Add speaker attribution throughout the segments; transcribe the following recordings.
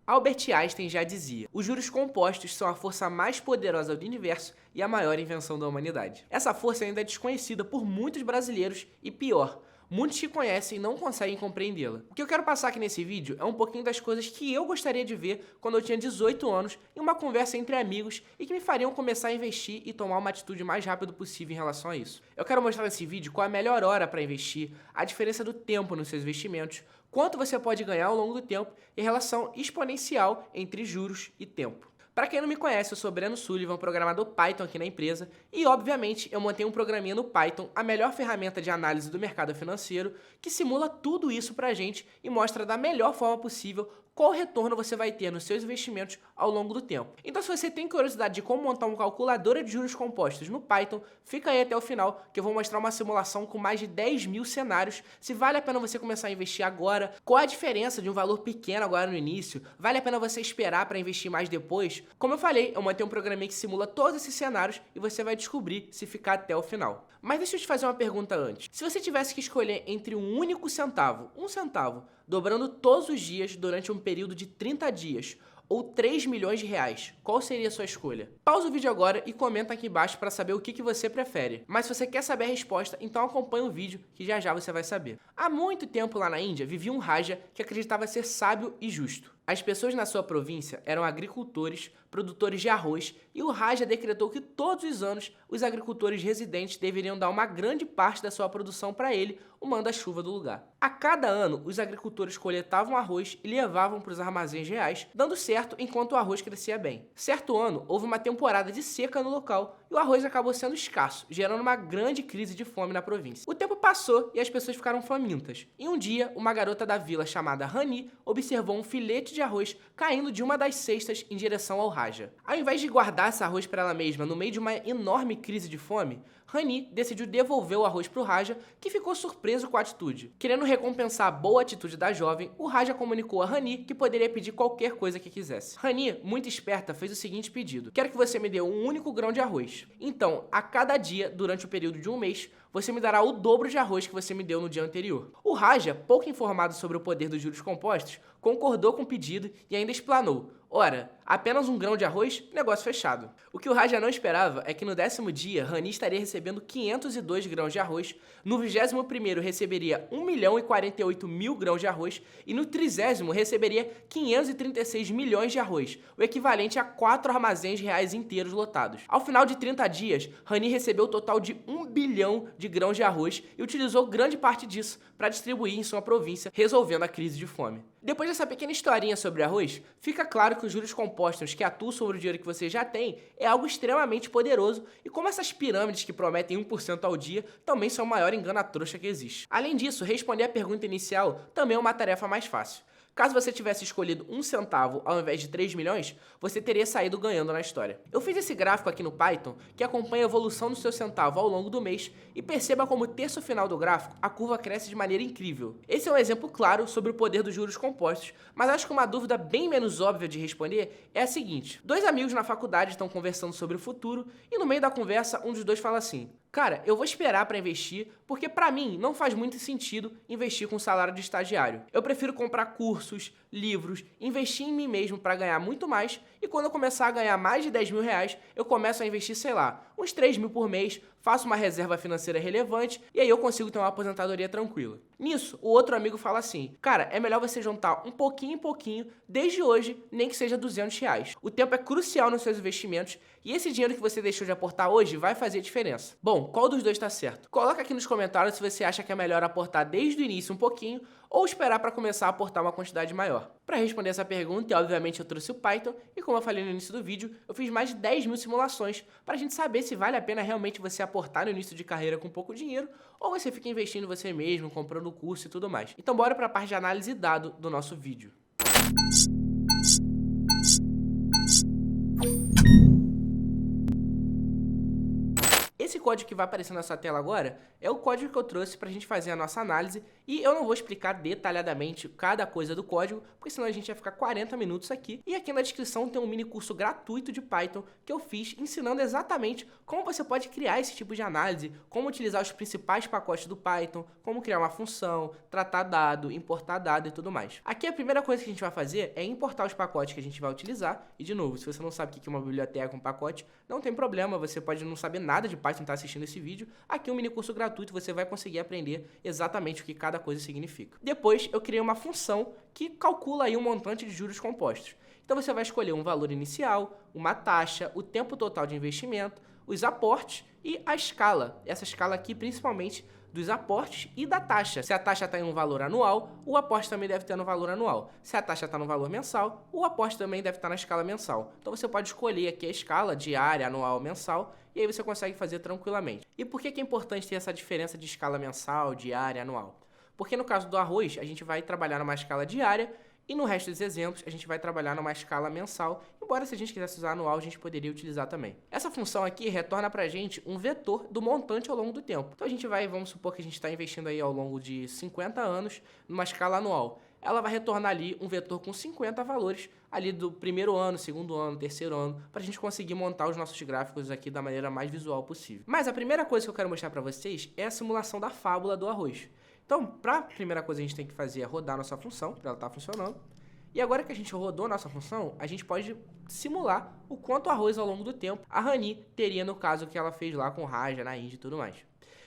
Speaker 1: Albert Einstein já dizia: os juros compostos são a força mais poderosa do universo e a maior invenção da humanidade. Essa força ainda é desconhecida por muitos brasileiros e, pior, muitos que conhecem não conseguem compreendê-la. O que eu quero passar aqui nesse vídeo é um pouquinho das coisas que eu gostaria de ver quando eu tinha 18 anos em uma conversa entre amigos e que me fariam começar a investir e tomar uma atitude o mais rápido possível em relação a isso. Eu quero mostrar nesse vídeo qual é a melhor hora para investir, a diferença do tempo nos seus investimentos, quanto você pode ganhar ao longo do tempo e relação exponencial entre juros e tempo. Para quem não me conhece, eu sou Breno Sullivan, programador Python aqui na empresa e, obviamente, eu mantenho um programinha no Python, a melhor ferramenta de análise do mercado financeiro, que simula tudo isso pra gente e mostra da melhor forma possível qual retorno você vai ter nos seus investimentos ao longo do tempo. Então, se você tem curiosidade de como montar uma calculadora de juros compostos no Python, fica aí até o final que eu vou mostrar uma simulação com mais de 10 mil cenários, se vale a pena você começar a investir agora, qual a diferença de um valor pequeno agora no início, vale a pena você esperar para investir mais depois. Como eu falei, eu mantenho um programinha que simula todos esses cenários e você vai descobrir se ficar até o final. Mas deixa eu te fazer uma pergunta antes. Se você tivesse que escolher entre um único centavo, dobrando todos os dias durante um período de 30 dias, ou 3 milhões de reais, qual seria a sua escolha? Pausa o vídeo agora e comenta aqui embaixo para saber o que você prefere. Mas se você quer saber a resposta, então acompanha o vídeo que já já você vai saber. Há muito tempo lá na Índia vivia um Raja que acreditava ser sábio e justo. As pessoas na sua província eram agricultores, produtores de arroz, e o Raja decretou que todos os anos os agricultores residentes deveriam dar uma grande parte da sua produção para ele, o manda-chuva do lugar. A cada ano, os agricultores coletavam arroz e levavam para os armazéns reais, dando certo enquanto o arroz crescia bem. Certo ano, houve uma temporada de seca no local e o arroz acabou sendo escasso, gerando uma grande crise de fome na província. O tempo passou e as pessoas ficaram famintas. E um dia, uma garota da vila chamada Rani observou um filete de arroz caindo de uma das cestas em direção ao Raja. Ao invés de guardar esse arroz para ela mesma no meio de uma enorme crise de fome, Rani decidiu devolver o arroz para o Raja, que ficou surpreso com a atitude. Querendo recompensar a boa atitude da jovem, o Raja comunicou a Rani que poderia pedir qualquer coisa que quisesse. Rani, muito esperta, fez o seguinte pedido: quero que você me dê um único grão de arroz. Então, a cada dia, durante o período de um mês, você me dará o dobro de arroz que você me deu no dia anterior. O Raja, pouco informado sobre o poder dos juros compostos, concordou com o pedido e ainda explanou: ora, apenas um grão de arroz? Negócio fechado. O que o Raja não esperava é que no 10º dia, Rani estaria recebendo 502 grãos de arroz, no 21º receberia 1.048.000 grãos de arroz e no 30º receberia 536 milhões de arroz, o equivalente a 4 armazéns reais inteiros lotados. Ao final de 30 dias, Rani recebeu o total de 1 bilhão de grãos de arroz e utilizou grande parte disso para distribuir em sua província, resolvendo a crise de fome. Depois dessa pequena historinha sobre arroz, fica claro que os juros compostos que atuam sobre o dinheiro que você já tem é algo extremamente poderoso e como essas pirâmides que prometem 1% ao dia também são o maior engana-trouxa que existe. Além disso, responder a pergunta inicial também é uma tarefa mais fácil. Caso você tivesse escolhido 1 centavo ao invés de 3 milhões, você teria saído ganhando na história. Eu fiz esse gráfico aqui no Python que acompanha a evolução do seu centavo ao longo do mês e perceba como terço final do gráfico a curva cresce de maneira incrível. Esse é um exemplo claro sobre o poder dos juros compostos, mas acho que uma dúvida bem menos óbvia de responder é a seguinte: dois amigos na faculdade estão conversando sobre o futuro e no meio da conversa um dos dois fala assim: cara, eu vou esperar para investir porque para mim não faz muito sentido investir com salário de estagiário. Eu prefiro comprar cursos, livros, investir em mim mesmo para ganhar muito mais e quando eu começar a ganhar mais de 10 mil reais, eu começo a investir, sei lá, uns 3 mil por mês, faço uma reserva financeira relevante e aí eu consigo ter uma aposentadoria tranquila. Nisso, o outro amigo fala assim: cara, é melhor você juntar um pouquinho em pouquinho, desde hoje, nem que seja 200 reais. O tempo é crucial nos seus investimentos e esse dinheiro que você deixou de aportar hoje vai fazer diferença. Bom, qual dos dois está certo? Coloca aqui nos comentários se você acha que é melhor aportar desde o início um pouquinho ou esperar para começar a aportar uma quantidade maior. Para responder essa pergunta, e obviamente eu trouxe o Python, e como eu falei no início do vídeo, eu fiz mais de 10 mil simulações para a gente saber se vale a pena realmente você aportar no início de carreira com pouco dinheiro, ou você fica investindo você mesmo, comprando curso e tudo mais. Então bora para a parte de análise de dado do nosso vídeo. Esse código que vai aparecer na sua tela agora é o código que eu trouxe para a gente fazer a nossa análise, e eu não vou explicar detalhadamente cada coisa do código, porque senão a gente vai ficar 40 minutos aqui. E aqui na descrição tem um mini curso gratuito de Python que eu fiz ensinando exatamente como você pode criar esse tipo de análise, como utilizar os principais pacotes do Python, como criar uma função, tratar dado, importar dado e tudo mais. Aqui a primeira coisa que a gente vai fazer é importar os pacotes que a gente vai utilizar, e de novo, se você não sabe o que é uma biblioteca, um pacote, não tem problema, você pode não saber nada de Python, estar assistindo esse vídeo. Aqui um mini curso gratuito, você vai conseguir aprender exatamente o que cada coisa significa. Depois eu criei uma função que calcula aí um montante de juros compostos. Então você vai escolher um valor inicial, uma taxa, o tempo total de investimento, os aportes e a escala. Essa escala aqui principalmente dos aportes e da taxa. Se a taxa está em um valor anual, o aporte também deve ter no valor anual. Se a taxa está no valor mensal, o aporte também deve estar na escala mensal. Então você pode escolher aqui a escala diária, anual, mensal, e aí você consegue fazer tranquilamente. E por que é importante ter essa diferença de escala mensal, diária, anual? Porque no caso do arroz, a gente vai trabalhar numa escala diária, e no resto dos exemplos, a gente vai trabalhar numa escala mensal, embora se a gente quisesse usar anual, a gente poderia utilizar também. Essa função aqui retorna pra gente um vetor do montante ao longo do tempo. Então a gente vai, vamos supor que a gente está investindo aí ao longo de 50 anos numa escala anual. Ela vai retornar ali um vetor com 50 valores ali do primeiro ano, segundo ano, terceiro ano, para a gente conseguir montar os nossos gráficos aqui da maneira mais visual possível. Mas a primeira coisa que eu quero mostrar para vocês é a simulação da fábula do arroz. Então, para a primeira coisa que a gente tem que fazer é rodar nossa função, para ela estar funcionando. E agora que a gente rodou nossa função, a gente pode simular o quanto arroz ao longo do tempo a Rani teria no caso que ela fez lá com Raja, na Índia e tudo mais.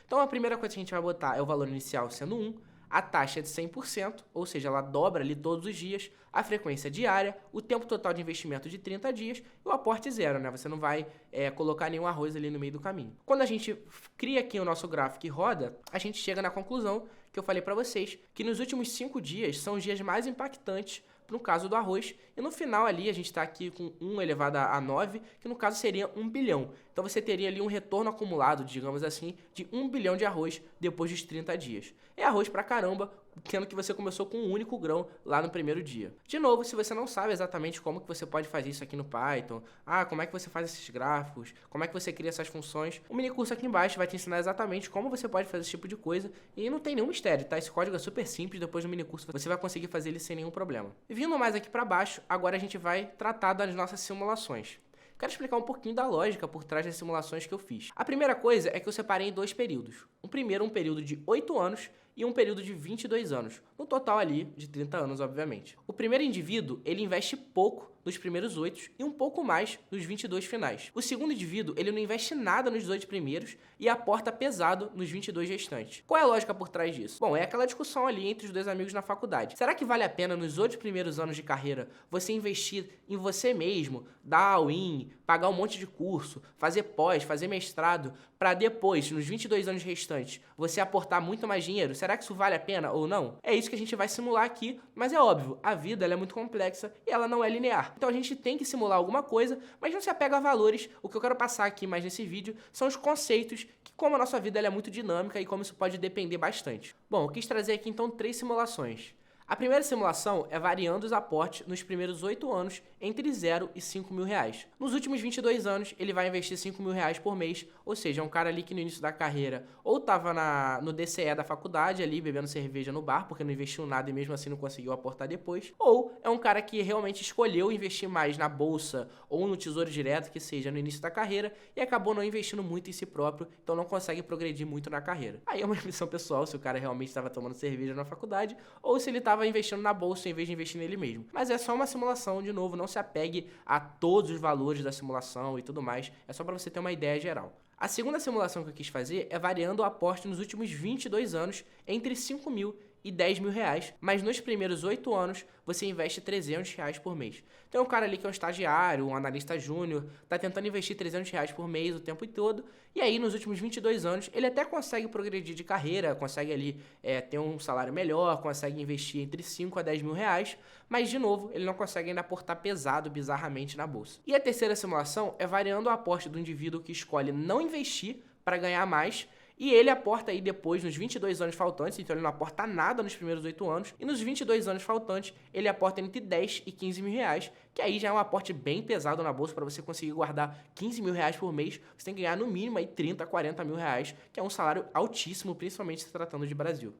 Speaker 1: Então, a primeira coisa que a gente vai botar é o valor inicial sendo 1, a taxa é de 100%, ou seja, ela dobra ali todos os dias, a frequência diária, o tempo total de investimento de 30 dias e o aporte zero, né? Você não vai colocar nenhum arroz ali no meio do caminho. Quando a gente cria aqui o nosso gráfico e roda, a gente chega na conclusão que eu falei para vocês, que nos últimos 5 dias são os dias mais impactantes no caso do arroz, e no final ali a gente está aqui com 1 elevado a 9, que no caso seria 1 bilhão. Então você teria ali um retorno acumulado, digamos assim, de 1 bilhão de arroz depois dos 30 dias. É arroz pra caramba, sendo que você começou com um único grão lá no primeiro dia. De novo, se você não sabe exatamente como que você pode fazer isso aqui no Python, como é que você faz esses gráficos, como é que você cria essas funções, o mini curso aqui embaixo vai te ensinar exatamente como você pode fazer esse tipo de coisa, e não tem nenhum mistério, tá? Esse código é super simples, depois do mini curso você vai conseguir fazer ele sem nenhum problema. E vindo mais aqui para baixo, agora a gente vai tratar das nossas simulações. Quero explicar um pouquinho da lógica por trás das simulações que eu fiz. A primeira coisa é que eu separei em 2 períodos. O primeiro, um período de 8 anos e um período de 22 anos. No total ali, de 30 anos, obviamente. O primeiro indivíduo, ele investe pouco nos primeiros 8 e um pouco mais nos 22 finais. O segundo indivíduo, ele não investe nada nos 8 primeiros e aporta pesado nos 22 restantes. Qual é a lógica por trás disso? Bom, é aquela discussão ali entre os 2 amigos na faculdade. Será que vale a pena nos 8 primeiros anos de carreira você investir em você mesmo, dar all-in, pagar um monte de curso, fazer pós, fazer mestrado, para depois, nos 22 anos restantes, você aportar muito mais dinheiro? Será que isso vale a pena ou não? É isso que a gente vai simular aqui, mas é óbvio, a vida ela é muito complexa e ela não é linear. Então a gente tem que simular alguma coisa, mas não se apega a valores. O que eu quero passar aqui mais nesse vídeo são os conceitos, que como a nossa vida ela é muito dinâmica e como isso pode depender bastante. Bom, eu quis trazer aqui então 3 simulações. A primeira simulação é variando os aportes nos primeiros 8 anos entre 0 e 5 mil reais. Nos últimos 22 anos, ele vai investir 5 mil reais por mês, ou seja, é um cara ali que no início da carreira ou estava no DCE da faculdade ali, bebendo cerveja no bar, porque não investiu nada e mesmo assim não conseguiu aportar depois, ou é um cara que realmente escolheu investir mais na bolsa ou no tesouro direto, que seja no início da carreira, e acabou não investindo muito em si próprio, então não consegue progredir muito na carreira. Aí é uma missão pessoal, se o cara realmente estava tomando cerveja na faculdade, ou se ele estava investindo na bolsa em vez de investir nele mesmo. Mas é só uma simulação, de novo, não se apegue a todos os valores da simulação e tudo mais, é só para você ter uma ideia geral. A segunda simulação que eu quis fazer é variando o aporte nos últimos 22 anos entre 5 mil e 10 mil reais, mas nos primeiros 8 anos você investe 300 reais por mês. Então, um cara ali que é um estagiário, um analista júnior, tá tentando investir 300 reais por mês o tempo todo, e aí nos últimos 22 anos ele até consegue progredir de carreira, consegue ali ter um salário melhor, consegue investir entre 5 a 10 mil reais, mas de novo ele não consegue ainda aportar pesado bizarramente na bolsa. E a terceira simulação é variando o aporte do indivíduo que escolhe não investir para ganhar mais E ele aporta aí depois nos 22 anos faltantes, então ele não aporta nada nos primeiros 8 anos, e nos 22 anos faltantes ele aporta entre 10 e 15 mil reais, que aí já é um aporte bem pesado na bolsa. Para você conseguir guardar 15 mil reais por mês, você tem que ganhar no mínimo aí 30, 40 mil reais, que é um salário altíssimo, principalmente se tratando de Brasil.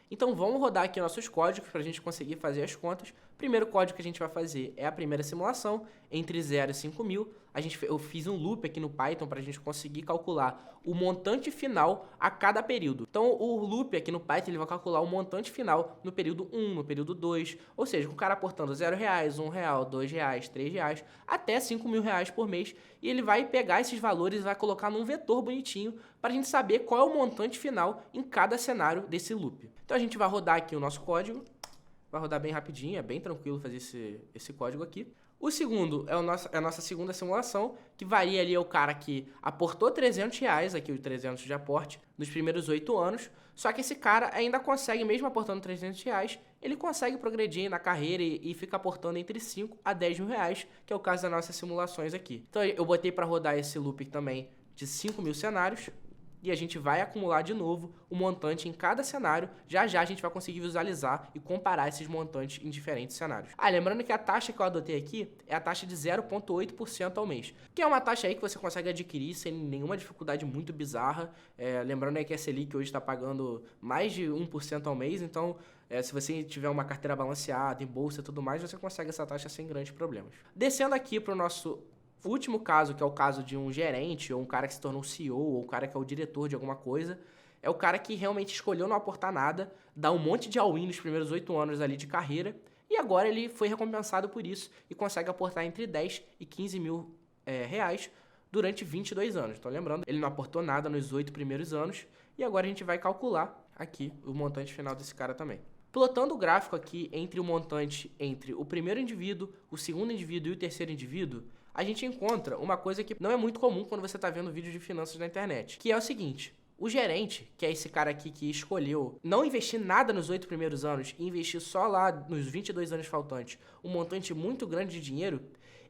Speaker 1: Então vamos rodar aqui nossos códigos para a gente conseguir fazer as contas. O primeiro código que a gente vai fazer é a primeira simulação, entre 0 e 5 mil. Eu fiz um loop aqui no Python para a gente conseguir calcular o montante final a cada período. Então o loop aqui no Python ele vai calcular o montante final no período 1, no período 2, ou seja, com o cara aportando R$0, R$1, R$2, R$3, até 5 mil reais por mês. E ele vai pegar esses valores e vai colocar num vetor bonitinho para a gente saber qual é o montante final em cada cenário desse loop. Então a gente vai rodar aqui o nosso código, vai rodar bem rapidinho, é bem tranquilo fazer esse código aqui. O segundo é a nossa segunda simulação, que varia ali é o cara que aportou R$300, aqui o 300 de aporte, nos primeiros 8 anos, só que esse cara ainda consegue, mesmo aportando R$300, ele consegue progredir na carreira e fica aportando entre 5 a 10 mil reais, que é o caso das nossas simulações aqui. Então eu botei para rodar esse loop também de 5 mil cenários, e a gente vai acumular de novo o montante em cada cenário. Já já a gente vai conseguir visualizar e comparar esses montantes em diferentes cenários. Lembrando que a taxa que eu adotei aqui é a taxa de 0,8% ao mês, que é uma taxa aí que você consegue adquirir sem nenhuma dificuldade muito bizarra. Lembrando aí que a Selic hoje está pagando mais de 1% ao mês, então se você tiver uma carteira balanceada, em bolsa e tudo mais, você consegue essa taxa sem grandes problemas. Descendo aqui para o nosso último caso, que é o caso de um gerente, ou um cara que se tornou CEO, ou um cara que é o diretor de alguma coisa, é o cara que realmente escolheu não aportar nada, dá um monte de all-in nos primeiros 8 anos ali de carreira, e agora ele foi recompensado por isso e consegue aportar entre 10 e 15 mil reais durante 22 anos. Então lembrando, ele não aportou nada nos 8 primeiros anos, e agora a gente vai calcular aqui o montante final desse cara também. Plotando o gráfico aqui entre o montante entre o primeiro indivíduo, o segundo indivíduo e o terceiro indivíduo, a gente encontra uma coisa que não é muito comum quando você está vendo vídeo de finanças na internet, que é o seguinte: o gerente, que é esse cara aqui que escolheu não investir nada nos 8 primeiros anos e investir só lá nos 22 anos faltantes um montante muito grande de dinheiro,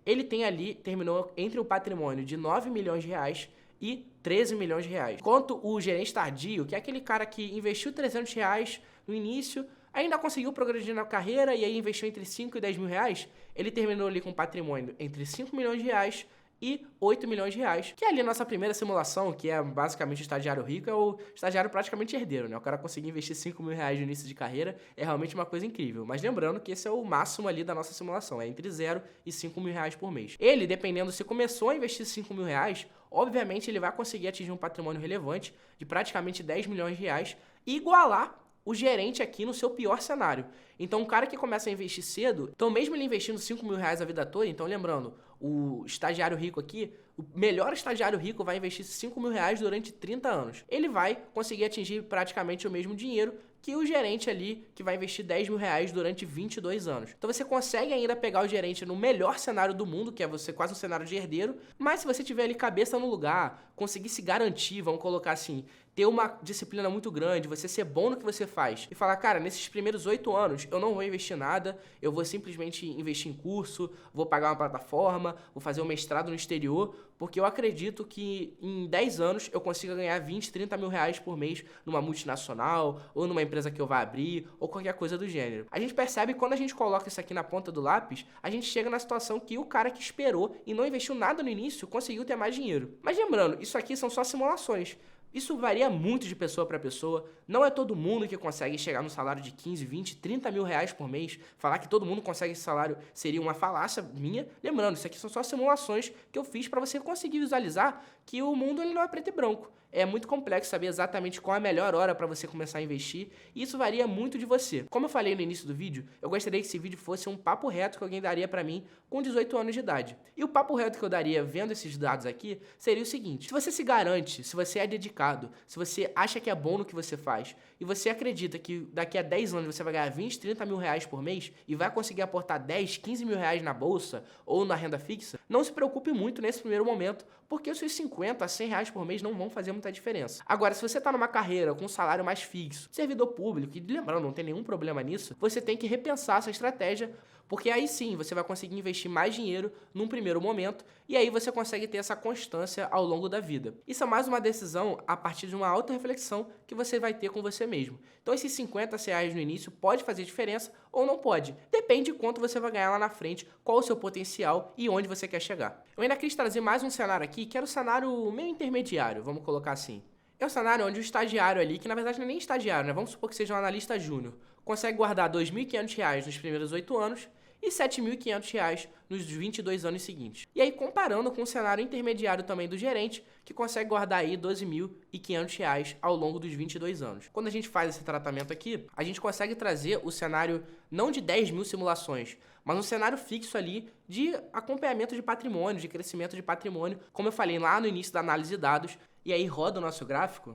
Speaker 1: ele tem ali, terminou entre o patrimônio de 9 milhões de reais e 13 milhões de reais. Enquanto o gerente tardio, que é aquele cara que investiu 300 reais no início, ainda conseguiu progredir na carreira e aí investiu entre 5 e 10 mil reais, ele terminou ali com um patrimônio entre 5 milhões de reais e 8 milhões de reais. Que é ali a nossa primeira simulação, que é basicamente o estagiário rico, é o estagiário praticamente herdeiro, né? O cara conseguir investir 5 mil reais no início de carreira é realmente uma coisa incrível. Mas lembrando que esse é o máximo ali da nossa simulação, é entre 0 e 5 mil reais por mês. Ele, dependendo se começou a investir 5 mil reais, obviamente ele vai conseguir atingir um patrimônio relevante de praticamente 10 milhões de reais e igualar o gerente aqui no seu pior cenário. Então, um cara que começa a investir cedo, então mesmo ele investindo 5 mil reais a vida toda, então lembrando, o estagiário rico aqui, o melhor estagiário rico vai investir 5 mil reais durante 30 anos. Ele vai conseguir atingir praticamente o mesmo dinheiro que o gerente ali, que vai investir 10 mil reais durante 22 anos. Então você consegue ainda pegar o gerente no melhor cenário do mundo, que é você quase um cenário de herdeiro, mas se você tiver ali cabeça no lugar, conseguir se garantir, vamos colocar assim, ter uma disciplina muito grande, você ser bom no que você faz e falar, cara, nesses primeiros 8 anos eu não vou investir nada, eu vou simplesmente investir em curso, vou pagar uma plataforma, vou fazer um mestrado no exterior, porque eu acredito que em 10 anos eu consiga ganhar 20, 30 mil reais por mês numa multinacional, ou numa empresa que eu vá abrir, ou qualquer coisa do gênero. A gente percebe que quando a gente coloca isso aqui na ponta do lápis, a gente chega na situação que o cara que esperou e não investiu nada no início conseguiu ter mais dinheiro. Mas lembrando, isso aqui são só simulações. Isso varia muito de pessoa para pessoa, não é todo mundo que consegue chegar no salário de 15, 20, 30 mil reais por mês. Falar que todo mundo consegue esse salário seria uma falácia minha. Lembrando, isso aqui são só simulações que eu fiz para você conseguir visualizar que o mundo ele não é preto e branco. É muito complexo saber exatamente qual é a melhor hora para você começar a investir, e isso varia muito de você. Como eu falei no início do vídeo, eu gostaria que esse vídeo fosse um papo reto que alguém daria para mim com 18 anos de idade. E o papo reto que eu daria vendo esses dados aqui seria o seguinte: se você se garante, se você é dedicado, se você acha que é bom no que você faz, e você acredita que daqui a 10 anos você vai ganhar 20, 30 mil reais por mês e vai conseguir aportar 10, 15 mil reais na bolsa ou na renda fixa, não se preocupe muito nesse primeiro momento, porque os seus 50 a 100 reais por mês não vão fazer muita diferença. Agora, se você está numa carreira com um salário mais fixo, servidor público, e lembrando, não tem nenhum problema nisso, você tem que repensar essa estratégia, Porque aí sim você vai conseguir investir mais dinheiro num primeiro momento e aí você consegue ter essa constância ao longo da vida. Isso é mais uma decisão a partir de uma auto-reflexão que você vai ter com você mesmo. Então esses R$ 50 no início pode fazer diferença ou não pode. Depende de quanto você vai ganhar lá na frente, qual o seu potencial e onde você quer chegar. Eu ainda quis trazer mais um cenário aqui, que era o cenário meio intermediário, vamos colocar assim. É um cenário onde o estagiário ali, que na verdade não é nem estagiário, né? Vamos supor que seja um analista júnior, consegue guardar R$ 2.500 nos primeiros 8 anos e R$ 7.500 nos 22 anos seguintes. E aí comparando com o cenário intermediário também do gerente, que consegue guardar aí R$ 12.500 ao longo dos 22 anos. Quando a gente faz esse tratamento aqui, a gente consegue trazer o cenário não de 10 mil simulações, mas um cenário fixo ali de acompanhamento de patrimônio, de crescimento de patrimônio, como eu falei lá no início da análise de dados. E aí roda o nosso gráfico,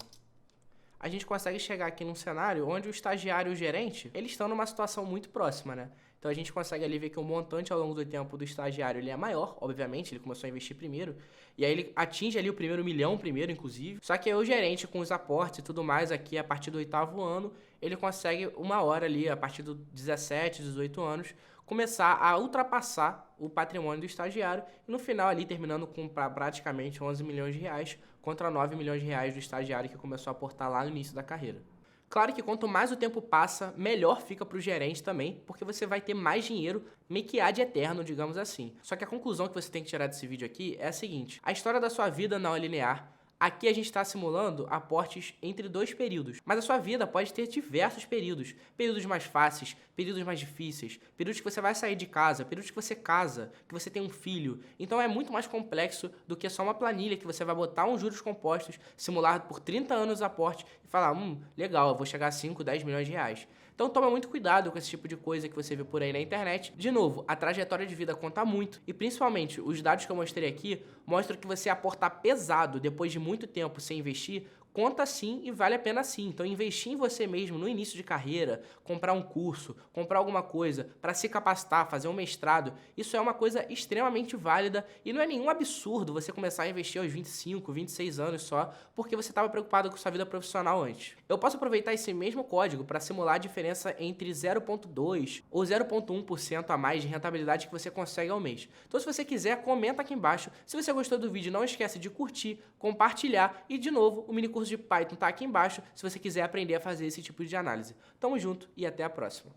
Speaker 1: a gente consegue chegar aqui num cenário onde o estagiário e o gerente, eles estão numa situação muito próxima, né? Então a gente consegue ali ver que o montante ao longo do tempo do estagiário ele é maior, obviamente, ele começou a investir primeiro, e aí ele atinge ali o primeiro milhão primeiro, inclusive. Só que aí o gerente, com os aportes e tudo mais aqui, a partir do 8º ano, ele consegue uma hora ali, a partir dos 17, 18 anos, começar a ultrapassar o patrimônio do estagiário e no final ali terminando com praticamente R$ 11 milhões contra R$ 9 milhões do estagiário que começou a aportar lá no início da carreira. Claro que quanto mais o tempo passa, melhor fica para o gerente também, porque você vai ter mais dinheiro meio que ad eterno, digamos assim. Só que a conclusão que você tem que tirar desse vídeo aqui é a seguinte: a história da sua vida não é linear. Aqui a gente está simulando aportes entre 2 períodos, mas a sua vida pode ter diversos períodos. Períodos mais fáceis, períodos mais difíceis, períodos que você vai sair de casa, períodos que você casa, que você tem um filho. Então é muito mais complexo do que só uma planilha que você vai botar uns juros compostos, simular por 30 anos aporte e falar, legal, eu vou chegar a 5, 10 milhões de reais. Então toma muito cuidado com esse tipo de coisa que você vê por aí na internet. De novo, a trajetória de vida conta muito e principalmente os dados que eu mostrei aqui mostram que você aportar pesado depois de muito tempo sem investir conta sim e vale a pena sim. Então investir em você mesmo no início de carreira, comprar um curso, comprar alguma coisa para se capacitar, fazer um mestrado, isso é uma coisa extremamente válida e não é nenhum absurdo você começar a investir aos 25, 26 anos só porque você estava preocupado com sua vida profissional antes. Eu posso aproveitar esse mesmo código para simular a diferença entre 0,2% ou 0,1% a mais de rentabilidade que você consegue ao mês. Então se você quiser, comenta aqui embaixo. Se você gostou do vídeo, não esquece de curtir, compartilhar e de novo, o mini curso de Python tá aqui embaixo se você quiser aprender a fazer esse tipo de análise. Tamo junto e até a próxima.